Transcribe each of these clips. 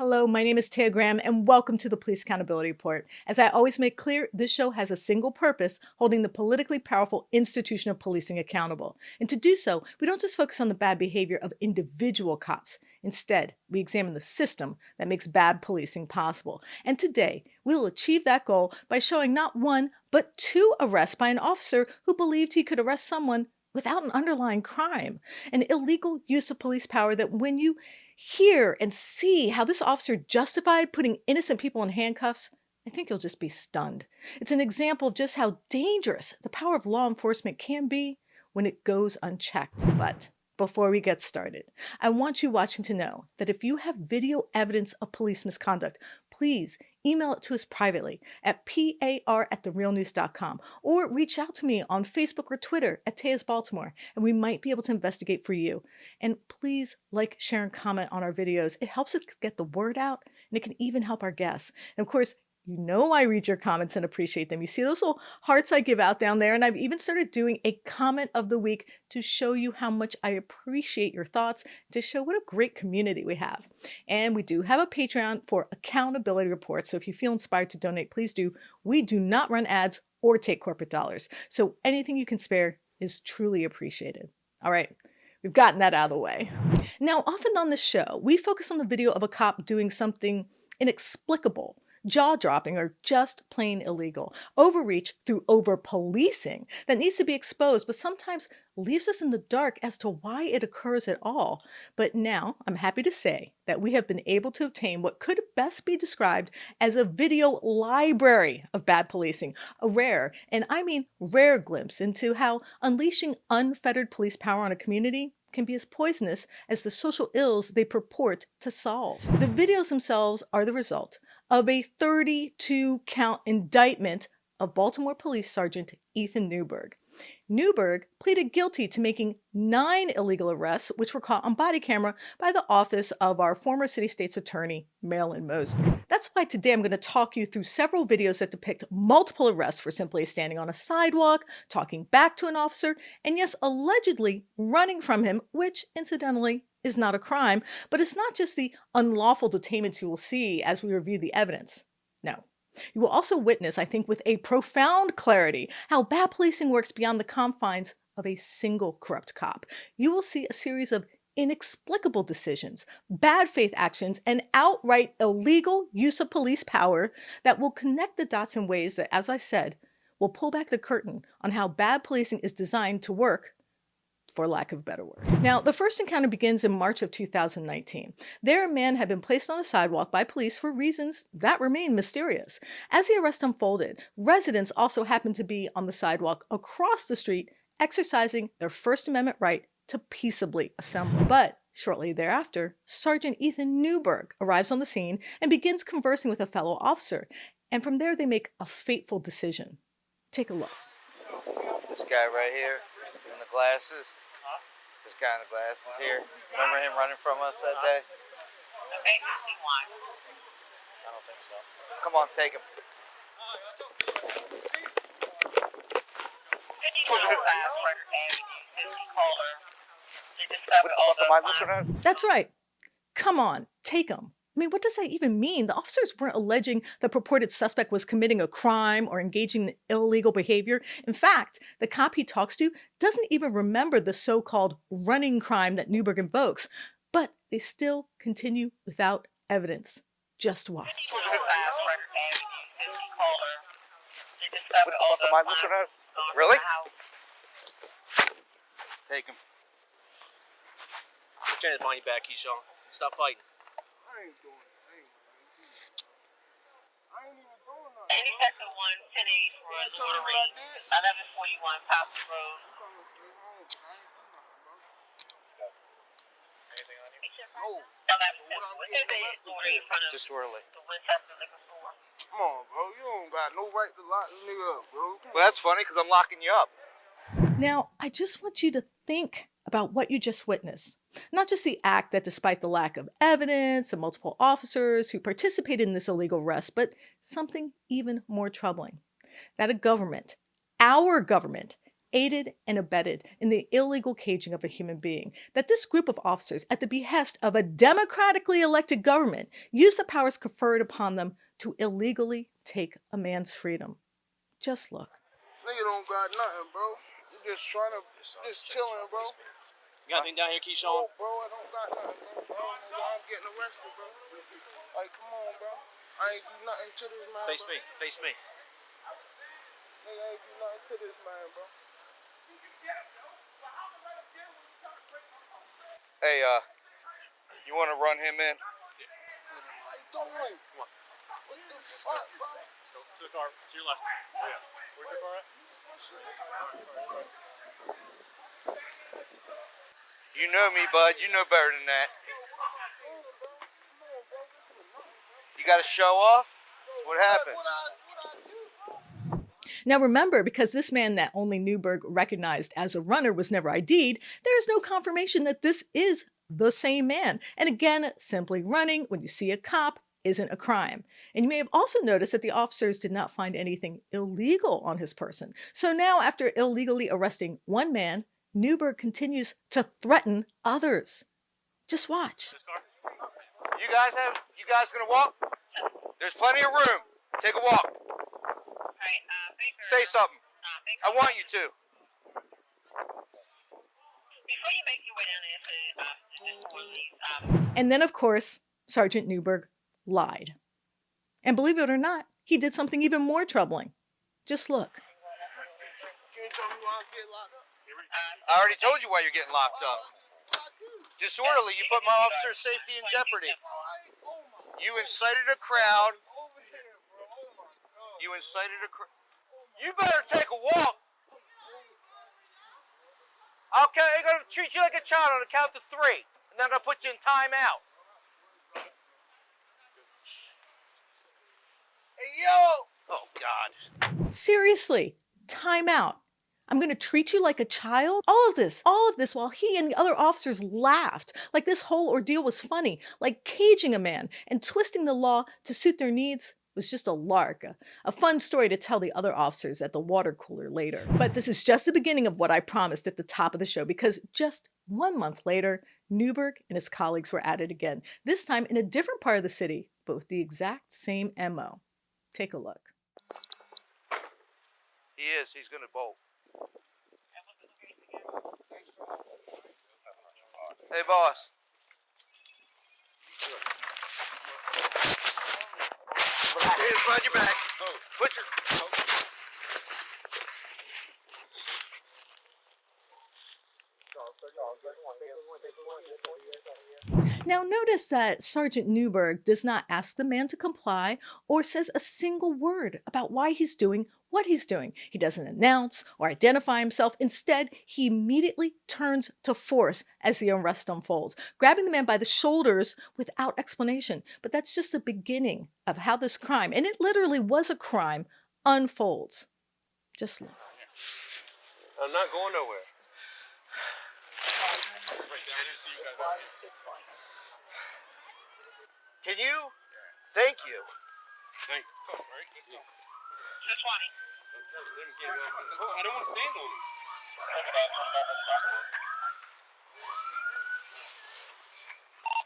Hello, my name is Taya, and welcome to the Police Accountability Report. As I always make clear, this show has a single purpose: holding the politically powerful institution of policing accountable. And to do so, we don't just focus on the bad behavior of individual cops. Instead, we examine the system that makes bad policing possible. And today, we'll achieve that goal by showing not one, but two arrests by an officer who believed he could arrest someone without an underlying crime. An illegal use of police power that, when you hear and see how this officer justified putting innocent people in handcuffs, I think you'll just be stunned. It's an example of just how dangerous the power of law enforcement can be when it goes unchecked. But before we get started, I want you watching to know that if you have video evidence of police misconduct, please email it to us privately at par@therealnews.com or reach out to me on Facebook or Twitter at Taya's Baltimore, and we might be able to investigate for you. And please like, share, and comment on our videos. It helps us get the word out, and it can even help our guests. And of course, you know I read your comments and appreciate them. You see those little hearts I give out down there, and I've even started doing a comment of the week to show you how much I appreciate your thoughts, to show what a great community we have. And we do have a Patreon for accountability reports, so if you feel inspired to donate, please do. We do not run ads or take corporate dollars, so anything you can spare is truly appreciated. All right. We've gotten that out of the way. Now, often on this show, we focus on the video of a cop doing something inexplicable, jaw-dropping, or just plain illegal. Overreach through over-policing that needs to be exposed, but sometimes leaves us in the dark as to why it occurs at all. But now, I'm happy to say that we have been able to obtain what could best be described as a video library of bad policing, a rare, and I mean rare, glimpse into how unleashing unfettered police power on a community can be as poisonous as the social ills they purport to solve. The videos themselves are the result of a 32-count indictment of Baltimore Police Sgt. Ethan Newberg. Newberg pleaded guilty to making 9 illegal arrests, which were caught on body camera by the office of our former city state's attorney, Marilyn Mosby. That's why today I'm going to talk you through several videos that depict multiple arrests for simply standing on a sidewalk, talking back to an officer, and yes, allegedly running from him, which incidentally is not a crime, but it's not just the unlawful detainments you will see as we review the evidence. No. You will also witness, I think with a profound clarity, how bad policing works beyond the confines of a single corrupt cop. You will see a series of inexplicable decisions, bad faith actions, and outright illegal use of police power that will connect the dots in ways that, as I said, will pull back the curtain on how bad policing is designed to work, for lack of a better word. Now, the first encounter begins in March of 2019. There, a man had been placed on a sidewalk by police for reasons that remain mysterious. As the arrest unfolded, residents also happened to be on the sidewalk across the street, exercising their First Amendment right to peaceably assemble. But shortly thereafter, Sergeant Ethan Newberg arrives on the scene and begins conversing with a fellow officer. And from there, they make a fateful decision. Take a look. This guy right here in the glasses. This guy in the glasses here. Remember him running from us that day? I don't think so. Come on, take him. What the fuck am I listening to? That's right. Come on, take him. I mean, what does that even mean? The officers weren't alleging the purported suspect was committing a crime or engaging in illegal behavior. In fact, the cop he talks to doesn't even remember the so-called running crime that Newberg invokes, but they still continue without evidence. Just watch. What the fuck am I listening to? Really? Take him. Put Janis behind your back, Keyshawn. Stop fighting. I ain't doing it. I ain't even doing nothing. 82nd 1, 10 for Newberg, 1141 Pastor Road. Anything on you? Disorderly. The Winchester liquor store. Come on, bro. You don't got no right to lock this nigga up, bro. Well, that's funny because I'm locking you up. Now, I just want you to think about what you just witnessed. Not just the act that, despite the lack of evidence and multiple officers who participated in this illegal arrest, but something even more troubling. That a government, our government, aided and abetted in the illegal caging of a human being, that this group of officers, at the behest of a democratically elected government, used the powers conferred upon them to illegally take a man's freedom. Just look. Nigga don't got nothing, bro. You just trying to, just chilling, bro. You got anything down here, Keyshawn? Oh, bro, I don't got nothing, bro. I don't know why I'm getting arrested, bro. Like, come on, bro. I ain't do nothing to this man, Face bro. me. Face me. Nigga, I ain't do nothing to this man, bro. Hey, you want to run him in? How you doing? What the fuck, bro? To the car. To your left. Oh, yeah. Where's your car at? You know me, bud. You know better than that. You got to show off? What happened? Now remember, because this man that only Newberg recognized as a runner was never ID'd, there is no confirmation that this is the same man. And again, simply running when you see a cop isn't a crime. And you may have also noticed that the officers did not find anything illegal on his person. So now, after illegally arresting one man, Newberg continues to threaten others. Just watch. You guys gonna walk? There's plenty of room. Take a walk. Say something. I want you to. Before you make your way down there to And then, of course, Sergeant Newberg lied. And believe it or not, he did something even more troubling. Just look. Can you tell me why I'm getting locked up? I already told you why you're getting locked up. Disorderly, you put my officer's safety in jeopardy. You incited a crowd. You incited a crowd. You better take a walk. I'm going to treat you like a child on the count of 3. And then I'm going to put you in timeout. Hey, yo! Oh, God. Seriously, time out. I'm going to treat you like a child? All of this while he and the other officers laughed, like this whole ordeal was funny, like caging a man and twisting the law to suit their needs was just a lark, a fun story to tell the other officers at the water cooler later. But this is just the beginning of what I promised at the top of the show, because just 1 month later, Newberg and his colleagues were at it again, this time in a different part of the city, but with the exact same MO. Take a look. He is. He's going to bolt. Hey, boss. Hands behind your back. Put your... Now notice that Sergeant Newberg does not ask the man to comply or says a single word about why he's doing what he's doing. He doesn't announce or identify himself. Instead, he immediately turns to force as the arrest unfolds, grabbing the man by the shoulders without explanation. But that's just the beginning of how this crime, and it literally was a crime, unfolds. Just look. I'm not going nowhere. Can you? Thank you. Thanks. Oh, right? Just 20. I don't want to stand on it.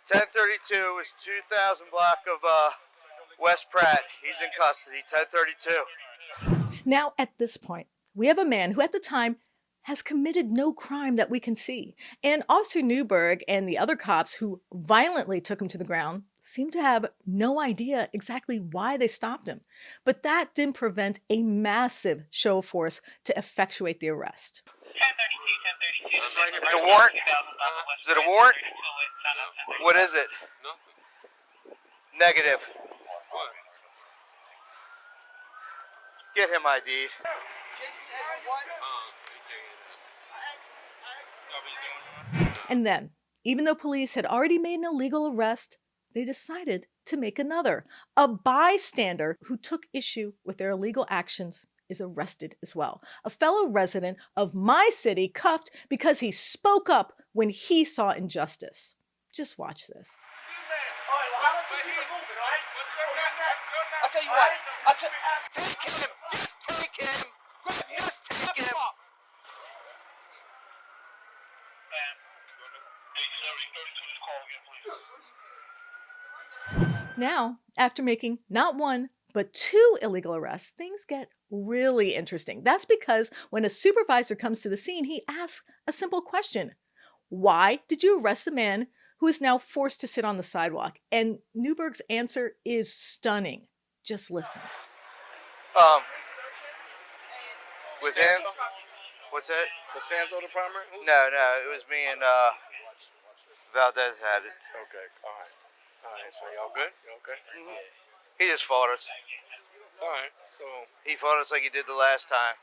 1032 is 2000 block of West Pratt. He's in custody. 1032. Now, at this point, we have a man who at the time has committed no crime that we can see. And Officer Newberg and the other cops who violently took him to the ground seem to have no idea exactly why they stopped him. But that didn't prevent a massive show of force to effectuate the arrest. 1032, 1032. It's a warrant? Is it a warrant? What is it? Negative. Get him ID'd. And then, even though police had already made an illegal arrest, they decided to make another. A bystander who took issue with their illegal actions is arrested as well. A fellow resident of my city cuffed because he spoke up when he saw injustice. Just watch this. I'll tell you what. Take him. Just take him. Just take him. Now, after making not one, but 2 illegal arrests, things get really interesting. That's because when a supervisor comes to the scene, he asks a simple question. Why did you arrest the man who is now forced to sit on the sidewalk? And Newberg's answer is stunning. Just listen. With him? What's that? The Sanso department? No, it was me and Valdez had it. Okay, all right. All right, so y'all good? You okay? He just fought us. All right, so He fought us like he did the last time.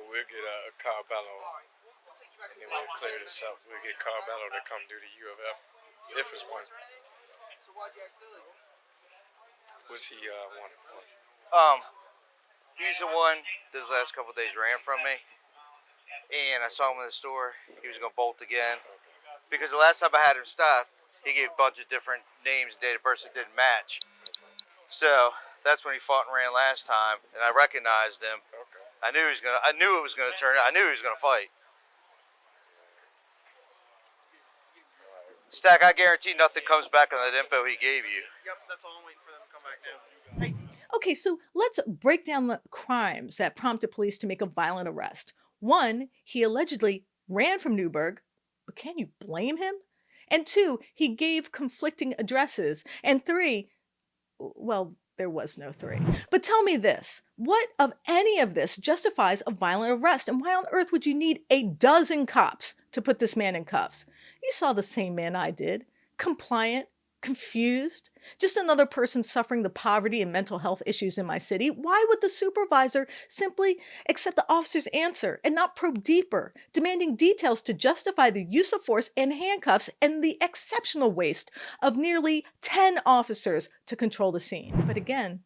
we'll get a Carbello, and then we'll clear this up. We'll get Carbello to come do the U of F, if it's one. What's he wanted for? He's the one those last couple of days ran from me, and I saw him in the store. He was gonna bolt again because the last time I had him stopped, he gave a bunch of different names and date of birth that didn't match. So that's when he fought and ran last time, and I recognized him. Okay. I knew it was gonna turn. I knew he was gonna fight. Stack, I guarantee nothing comes back on that info he gave you. Yep, that's all I'm waiting for them to come back now. Okay, so let's break down the crimes that prompted police to make a violent arrest. 1, he allegedly ran from Newberg, but can you blame him? And 2, he gave conflicting addresses. And 3, well, there was no 3. But tell me this, what of any of this justifies a violent arrest? And why on earth would you need a dozen cops to put this man in cuffs? You saw the same man I did, compliant, confused, just another person suffering the poverty and mental health issues in my city. Why would the supervisor simply accept the officer's answer and not probe deeper, demanding details to justify the use of force and handcuffs and the exceptional waste of nearly 10 officers to control the scene? But again,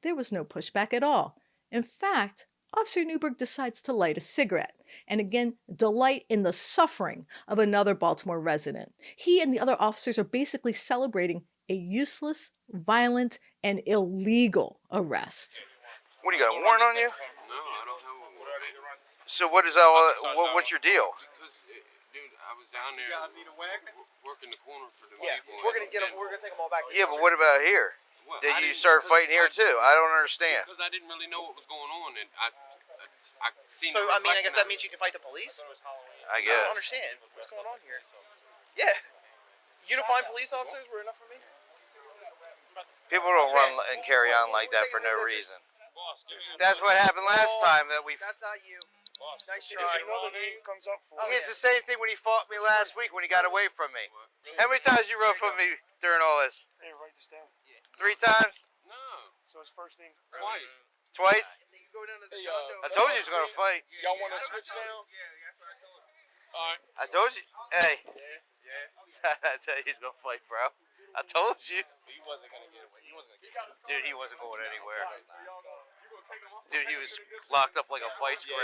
there was no pushback at all. In fact, Officer Newberg decides to light a cigarette and again delight in the suffering of another Baltimore resident. He and the other officers are basically celebrating a useless, violent, and illegal arrest. What do you got, a warrant on you? No, I don't have a warrant. So what is that? What's your deal? Because, dude, I was down there working the corner for the Yeah, people. we're gonna get them. We're gonna take them all back. Yeah, but what about here? Well, Did I you didn't- start because fighting here too? I don't understand. Because I didn't really know what was going on, and I seen. So the I mean, I reflection guess that of it. means you can fight the police. I I don't guess. understand what's going on here. Yeah, uniformed police officers were enough for me. People don't run and carry on like that for no reason. That's what happened last time that we. That's not you. Nice There's try. another name comes up for It's the same thing when he fought me last week when he got away from me. How many times you run from me during all this? Hey, write this down. 3 times? No, So his first name. twice. Twice? You go down to the Hey, condo. I told you he was gonna fight. Y'all want to switch now? All right. I told you. Hey. I tell you he's gonna fight, bro. I told you. He wasn't gonna get away. He wasn't gonna get away. Dude, he wasn't going anywhere. Dude, he was locked up like a vice grip.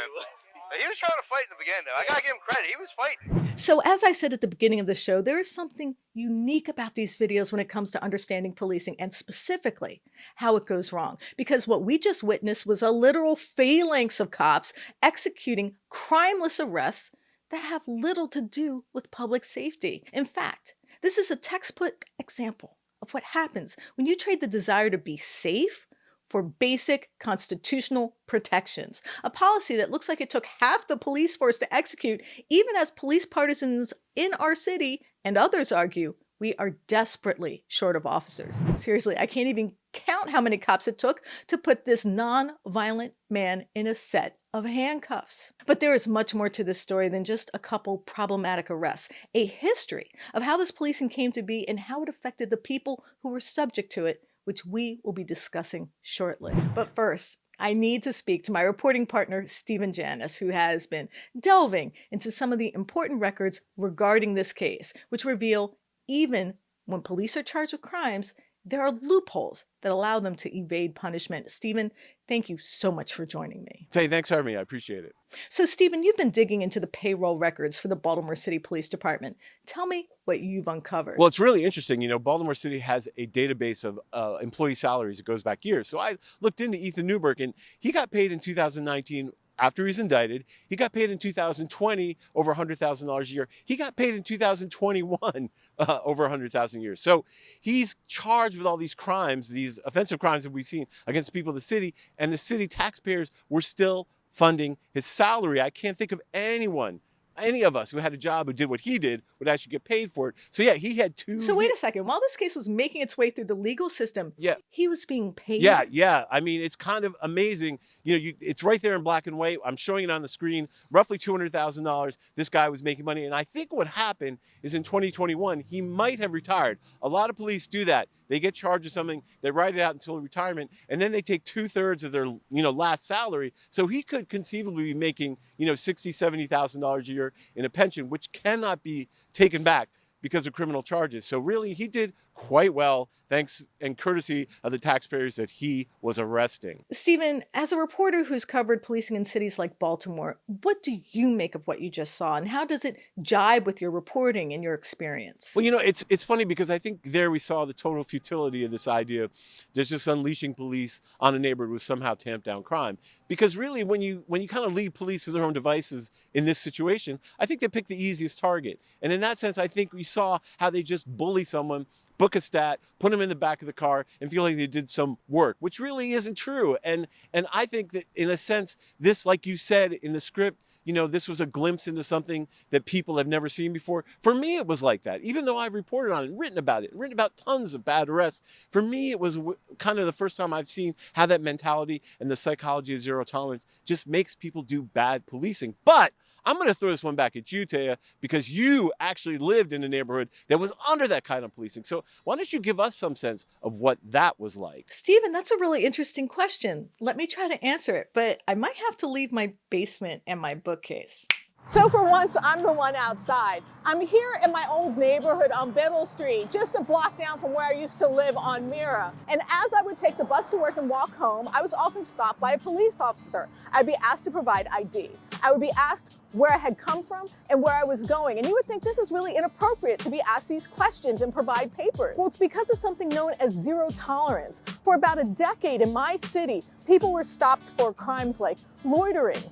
He was trying to fight in the beginning, though. I gotta give him credit. He was fighting. So, as I said at the beginning of the show, there is something unique about these videos when it comes to understanding policing and specifically how it goes wrong. Because what we just witnessed was a literal phalanx of cops executing crimeless arrests that have little to do with public safety. In fact, this is a textbook example of what happens when you trade the desire to be safe for basic constitutional protections. A policy that looks like it took half the police force to execute, even as police partisans in our city and others argue we are desperately short of officers. Seriously, I can't even count how many cops it took to put this non-violent man in a set of handcuffs. But there is much more to this story than just a couple problematic arrests. A history of how this policing came to be and how it affected the people who were subject to it, which we will be discussing shortly. But first, I need to speak to my reporting partner, Stephen Janis, who has been delving into some of the important records regarding this case, which reveal even when police are charged with crimes, there are loopholes that allow them to evade punishment. Stephen, thank you so much for joining me. Tay, thanks for having me. I appreciate it. So, Stephen, you've been digging into the payroll records for the Baltimore City Police Department. Tell me what you've uncovered. Well, it's really interesting. You know, Baltimore City has a database of employee salaries that goes back years. So I looked into Ethan Newberg, and he got paid in 2019 after he's indicted. He got paid in 2020 over $100,000 a year. He got paid in 2021 over $100,000 a year. So he's charged with all these crimes, these offensive crimes that we've seen against people of the city, and the city taxpayers were still funding his salary. I can't think of anyone, any of us who had a job who did what he did would actually get paid for it. So yeah, he had 2 So wait a second. While this case was making its way through the legal system, Yeah. he was being paid. Yeah. I mean, it's kind of amazing. It's right there in black and white. I'm showing it on the screen. Roughly $200,000. This guy was making money. And I think what happened is in 2021, he might have retired. A lot of police do that. They get charged with something, they write it out until retirement, and then they take 2/3 of their last salary. So he could conceivably be making $60,000, $70,000 a year in a pension, which cannot be taken back because of criminal charges. So really, he did quite well, thanks and courtesy of the taxpayers that he was arresting. Stephen, as a reporter who's covered policing in cities like Baltimore, what do you make of what you just saw, and how does it jibe with your reporting and your experience? Well, it's funny because I think there we saw the total futility of this idea of just unleashing police on a neighborhood would somehow tamp down crime. Because really, when you kind of leave police to their own devices in this situation, I think they pick the easiest target. And in that sense, I think we saw how they just bully someone, book a stat, put them in the back of the car, and feel like they did some work, which really isn't true. And I think that, in a sense, this, like you said in the script, this was a glimpse into something that people have never seen before. For me, it was like that. Even though I've reported on it and written about tons of bad arrests, for me, it was kind of the first time I've seen how that mentality and the psychology of zero tolerance just makes people do bad policing. But I'm going to throw this one back at you, Taya, because you actually lived in a neighborhood that was under that kind of policing. So why don't you give us some sense of what that was like? Stephen, that's a really interesting question. Let me try to answer it, but I might have to leave my basement and my bookcase. So for once, I'm the one outside. I'm here in my old neighborhood on Biddle Street, just a block down from where I used to live on Mira. And as I would take the bus to work and walk home, I was often stopped by a police officer. I'd be asked to provide ID. I would be asked where I had come from and where I was going. And you would think this is really inappropriate to be asked these questions and provide papers. Well, it's because of something known as zero tolerance. For about a decade in my city, people were stopped for crimes like loitering,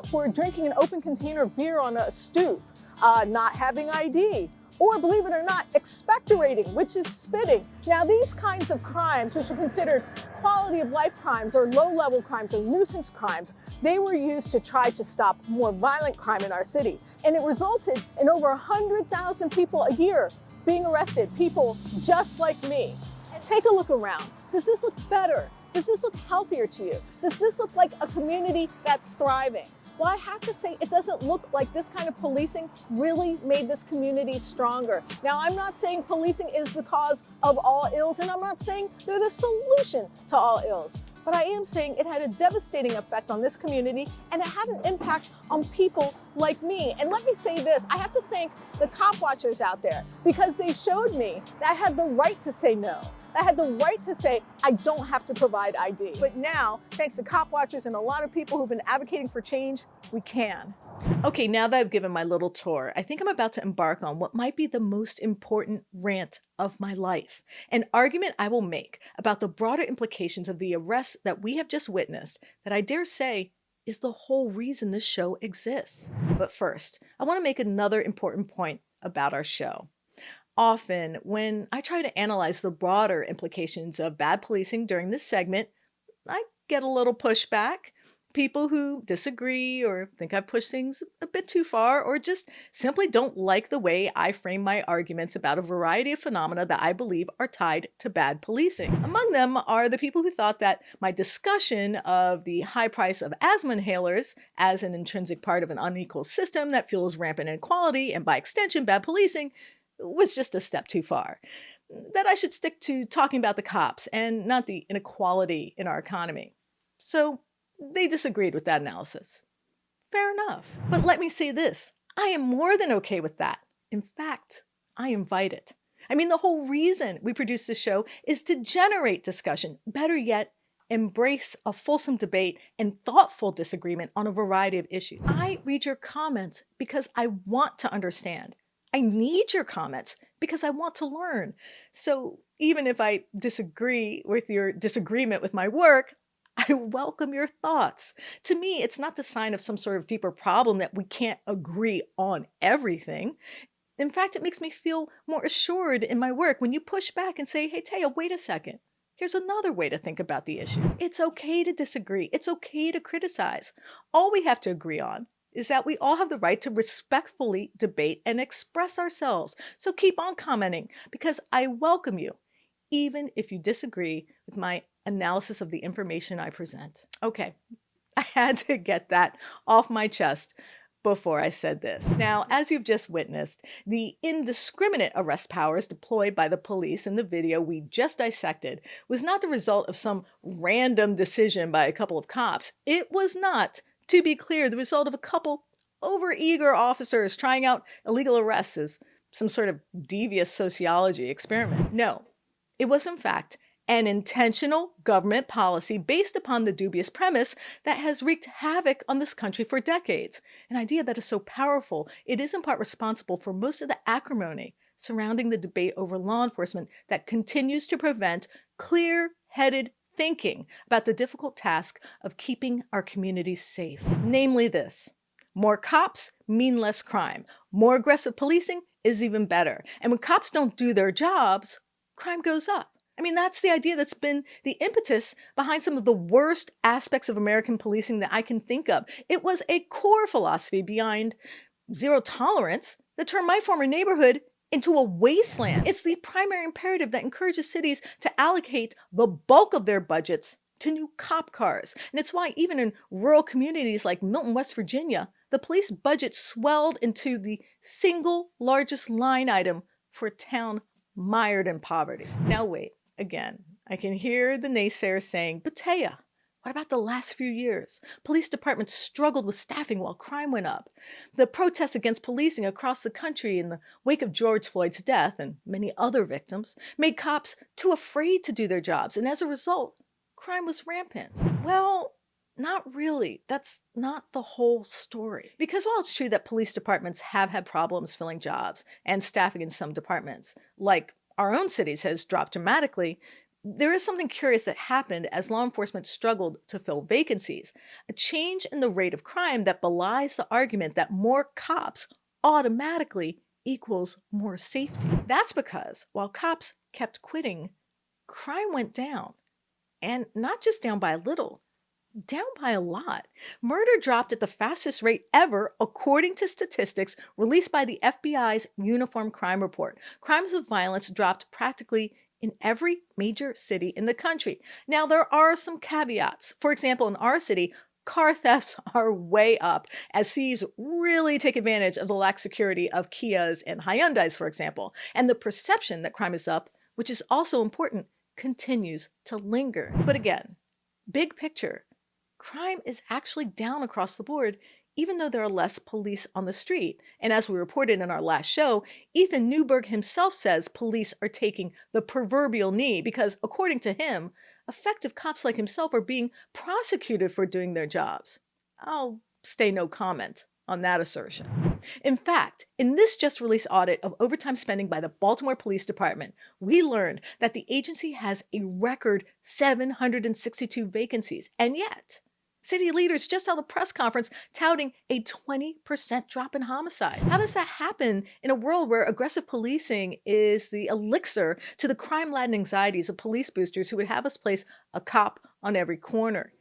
for drinking an open container of beer on a stoop, not having ID, or, believe it or not, expectorating, which is spitting. Now, these kinds of crimes, which are considered quality of life crimes or low-level crimes or nuisance crimes, they were used to try to stop more violent crime in our city. And it resulted in over 100,000 people a year being arrested, people just like me. And take a look around. Does this look better? Does this look healthier to you? Does this look like a community that's thriving? Well, I have to say, it doesn't look like this kind of policing really made this community stronger. Now, I'm not saying policing is the cause of all ills, and I'm not saying they're the solution to all ills. But I am saying it had a devastating effect on this community, and it had an impact on people like me. And let me say this, I have to thank the cop watchers out there, because they showed me that I had the right to say no. I had the right to say, I don't have to provide ID. But now, thanks to cop watchers and a lot of people who've been advocating for change, we can. Okay, now that I've given my little tour, I think I'm about to embark on what might be the most important rant of my life. An argument I will make about the broader implications of the arrests that we have just witnessed, that I dare say is the whole reason this show exists. But first, I want to make another important point about our show. Often, when I try to analyze the broader implications of bad policing during this segment, I get a little pushback. People who disagree or think I've pushed things a bit too far, or just simply don't like the way I frame my arguments about a variety of phenomena that I believe are tied to bad policing. Among them are the people who thought that my discussion of the high price of asthma inhalers as an intrinsic part of an unequal system that fuels rampant inequality and by extension bad policing was just a step too far. That I should stick to talking about the cops and not the inequality in our economy. So they disagreed with that analysis. Fair enough. But let me say this, I am more than okay with that. In fact, I invite it. I mean, the whole reason we produce this show is to generate discussion. Better yet, embrace a fulsome debate and thoughtful disagreement on a variety of issues. I read your comments because I want to understand. I need your comments because I want to learn. So even if I disagree with your disagreement with my work, I welcome your thoughts. To me, it's not the sign of some sort of deeper problem that we can't agree on everything. In fact, it makes me feel more assured in my work when you push back and say, hey, Taya, wait a second. Here's another way to think about the issue. It's okay to disagree. It's okay to criticize. All we have to agree on is that we all have the right to respectfully debate and express ourselves. So keep on commenting because I welcome you, even if you disagree with my analysis of the information I present. Okay, I had to get that off my chest before I said this. Now, as you've just witnessed, the indiscriminate arrest powers deployed by the police in the video we just dissected was not the result of some random decision by a couple of cops. It was not, to be clear, the result of a couple overeager officers trying out illegal arrests as some sort of devious sociology experiment. No, it was in fact an intentional government policy based upon the dubious premise that has wreaked havoc on this country for decades. An idea that is so powerful, it is in part responsible for most of the acrimony surrounding the debate over law enforcement that continues to prevent clear-headed thinking about the difficult task of keeping our communities safe. Namely this: more cops mean less crime. More aggressive policing is even better. And when cops don't do their jobs, crime goes up. I mean, that's the idea that's been the impetus behind some of the worst aspects of American policing that I can think of. It was a core philosophy behind zero tolerance that turned my former neighborhood into a wasteland. It's the primary imperative that encourages cities to allocate the bulk of their budgets to new cop cars. And it's why even in rural communities like Milton, West Virginia, the police budget swelled into the single largest line item for a town mired in poverty. Now wait. Again, I can hear the naysayers saying, but Taya, what about the last few years? Police departments struggled with staffing while crime went up. The protests against policing across the country in the wake of George Floyd's death and many other victims made cops too afraid to do their jobs, and as a result, crime was rampant. Well, not really. That's not the whole story. Because while it's true that police departments have had problems filling jobs and staffing in some departments, like our own cities has dropped dramatically, there is something curious that happened as law enforcement struggled to fill vacancies. A change in the rate of crime that belies the argument that more cops automatically equals more safety. That's because while cops kept quitting, crime went down. And not just down by a little, down by a lot. Murder dropped at the fastest rate ever, according to statistics released by the FBI's Uniform Crime Report. Crimes of violence dropped practically in every major city in the country. Now, there are some caveats. For example, in our city, car thefts are way up as cities really take advantage of the lax security of Kias and Hyundais, for example. And the perception that crime is up, which is also important, continues to linger. But again, big picture, crime is actually down across the board, even though there are less police on the street. And as we reported in our last show, Ethan Newberg himself says police are taking the proverbial knee because, according to him, effective cops like himself are being prosecuted for doing their jobs. I'll stay no comment on that assertion. In fact, in this just released audit of overtime spending by the Baltimore Police Department, we learned that the agency has a record 762 vacancies, and yet city leaders just held a press conference touting a 20% drop in homicides. How does that happen in a world where aggressive policing is the elixir to the crime-laden anxieties of police boosters who would have us place a cop on every corner?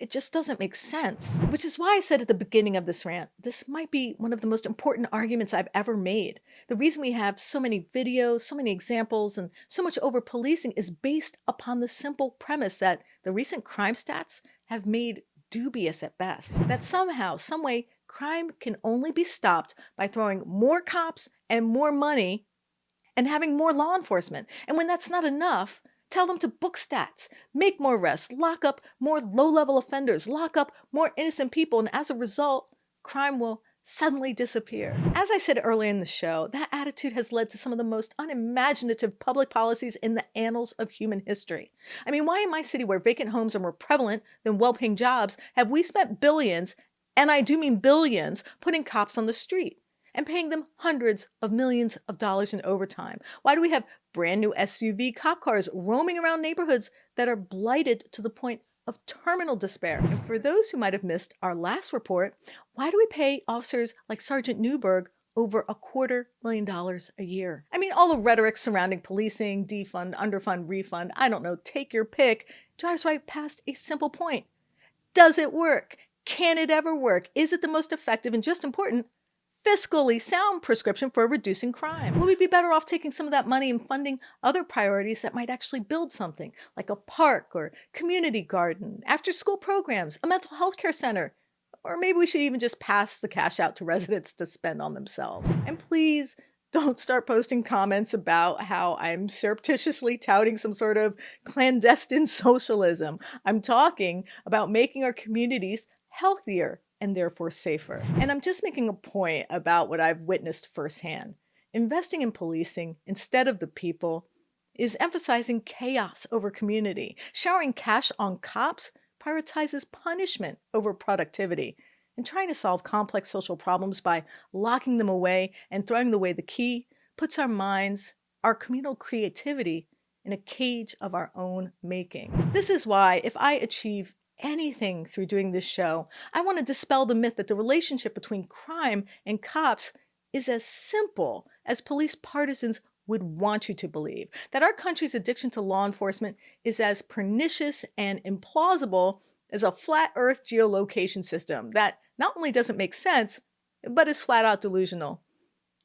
It just doesn't make sense. Which is why I said at the beginning of this rant, this might be one of the most important arguments I've ever made. The reason we have so many videos, so many examples, and so much over-policing is based upon the simple premise that the recent crime stats have made dubious at best. That somehow, someway, crime can only be stopped by throwing more cops and more money and having more law enforcement. And when that's not enough, tell them to book stats, make more arrests, lock up more low-level offenders, lock up more innocent people, and as a result, crime will suddenly disappear. As I said earlier in the show, that attitude has led to some of the most unimaginative public policies in the annals of human history. I mean, why in my city, where vacant homes are more prevalent than well-paying jobs, have we spent billions, and I do mean billions, putting cops on the street and paying them hundreds of millions of dollars in overtime? Why do we have brand new SUV cop cars roaming around neighborhoods that are blighted to the point of terminal despair. And for those who might have missed our last report, why do we pay officers like Sergeant Newberg over $250,000 a year? I mean, all the rhetoric surrounding policing, defund, underfund, refund, I don't know, take your pick, drives right past a simple point. Does it work? Can it ever work? Is it the most effective and, just important, fiscally sound prescription for reducing crime? Will we be better off taking some of that money and funding other priorities that might actually build something, like a park or community garden, after-school programs, a mental health care center? Or maybe we should even just pass the cash out to residents to spend on themselves. And please don't start posting comments about how I'm surreptitiously touting some sort of clandestine socialism. I'm talking about making our communities healthier and therefore safer. And I'm just making a point about what I've witnessed firsthand. Investing in policing instead of the people is emphasizing chaos over community. Showering cash on cops prioritizes punishment over productivity. And trying to solve complex social problems by locking them away and throwing away the key puts our minds, our communal creativity, in a cage of our own making. This is why, if I achieve anything through doing this show, I want to dispel the myth that the relationship between crime and cops is as simple as police partisans would want you to believe. That our country's addiction to law enforcement is as pernicious and implausible as a flat earth geolocation system that not only doesn't make sense, but is flat out delusional.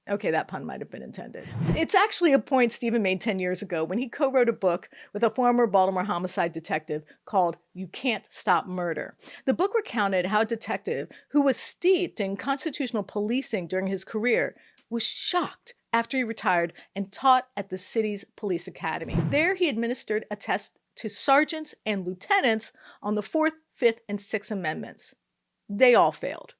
Okay, that pun might have been intended. It's actually a point Stephen made 10 years ago when he co-wrote a book with a former Baltimore homicide detective called You Can't Stop Murder. The book recounted how a detective who was steeped in constitutional policing during his career was shocked after he retired and taught at the city's police academy. There he administered a test to sergeants and lieutenants on the 4th, 5th, and 6th Amendments. They all failed.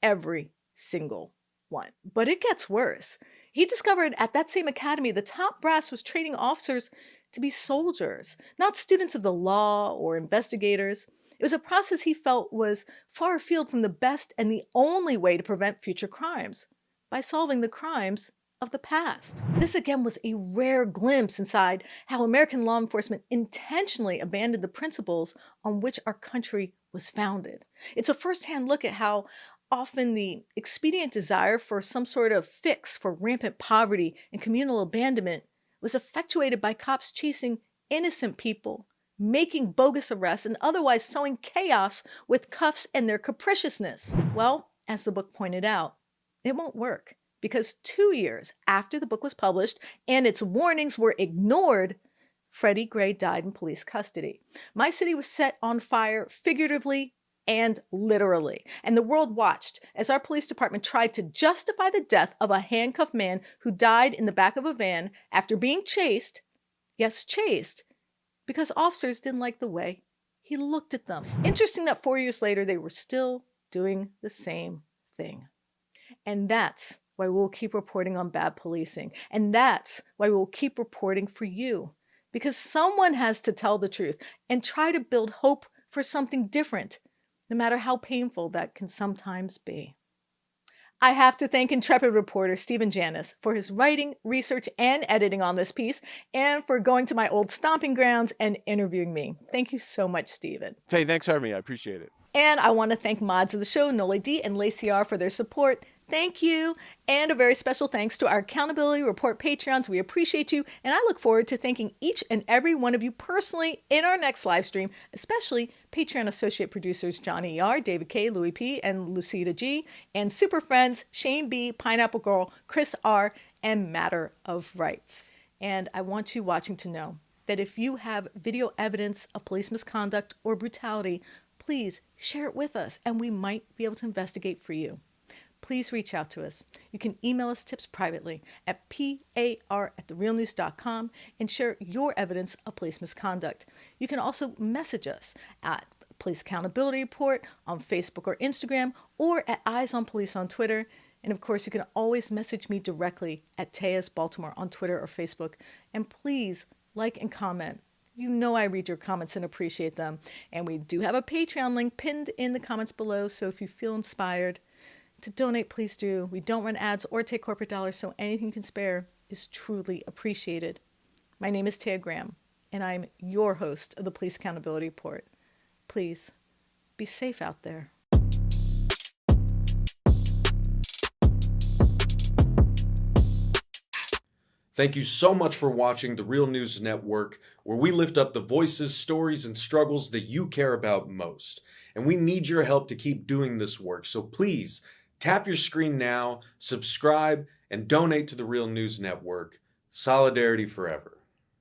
Every single one. But it gets worse. He discovered at that same academy the top brass was training officers to be soldiers, not students of the law or investigators. It was a process he felt was far afield from the best and the only way to prevent future crimes, by solving the crimes of the past. This again was a rare glimpse inside how American law enforcement intentionally abandoned the principles on which our country was founded. It's a firsthand look at how often the expedient desire for some sort of fix for rampant poverty and communal abandonment was effectuated by cops chasing innocent people, making bogus arrests, and otherwise sowing chaos with cuffs and their capriciousness. Well, as the book pointed out, it won't work, because 2 years after the book was published and its warnings were ignored, Freddie Gray died in police custody. My city was set on fire figuratively and literally, and the world watched as our police department tried to justify the death of a handcuffed man who died in the back of a van after being chased, yes, chased, because officers didn't like the way he looked at them. Interesting that 4 years later, they were still doing the same thing. And that's why we'll keep reporting on bad policing. And that's why we'll keep reporting for you. Because someone has to tell the truth and try to build hope for something different, no matter how painful that can sometimes be. I have to thank intrepid reporter Stephen Janis for his writing, research, and editing on this piece, and for going to my old stomping grounds and interviewing me. Thank you so much, Stephen. Tay, thanks for having me. I appreciate it. And I want to thank mods of the show, Nole D and Lacey R, for their support. Thank you. And a very special thanks to our Accountability Report Patreons. We appreciate you. And I look forward to thanking each and every one of you personally in our next live stream, especially Patreon associate producers Johnny R, David K, Louis P, and Lucida G, and super friends Shane B, Pineapple Girl, Chris R, and Matter of Rights. And I want you watching to know that if you have video evidence of police misconduct or brutality, please share it with us and we might be able to investigate for you. Please reach out to us. You can email us tips privately at par@therealnews.com and share your evidence of police misconduct. You can also message us at Police Accountability Report on Facebook or Instagram, or at Eyes on Police on Twitter. And of course, you can always message me directly at Taya's Baltimore on Twitter or Facebook. And please like and comment. You know I read your comments and appreciate them. And we do have a Patreon link pinned in the comments below, so if you feel inspired to donate, please do. We don't run ads or take corporate dollars, so anything you can spare is truly appreciated. My name is Taya Graham, and I'm your host of the Police Accountability Report. please be safe out there. Thank you so much for watching the Real News Network, where we lift up the voices, stories, and struggles that you care about most. And we need your help to keep doing this work. So please tap your screen now, subscribe, and donate to the Real News Network. Solidarity forever.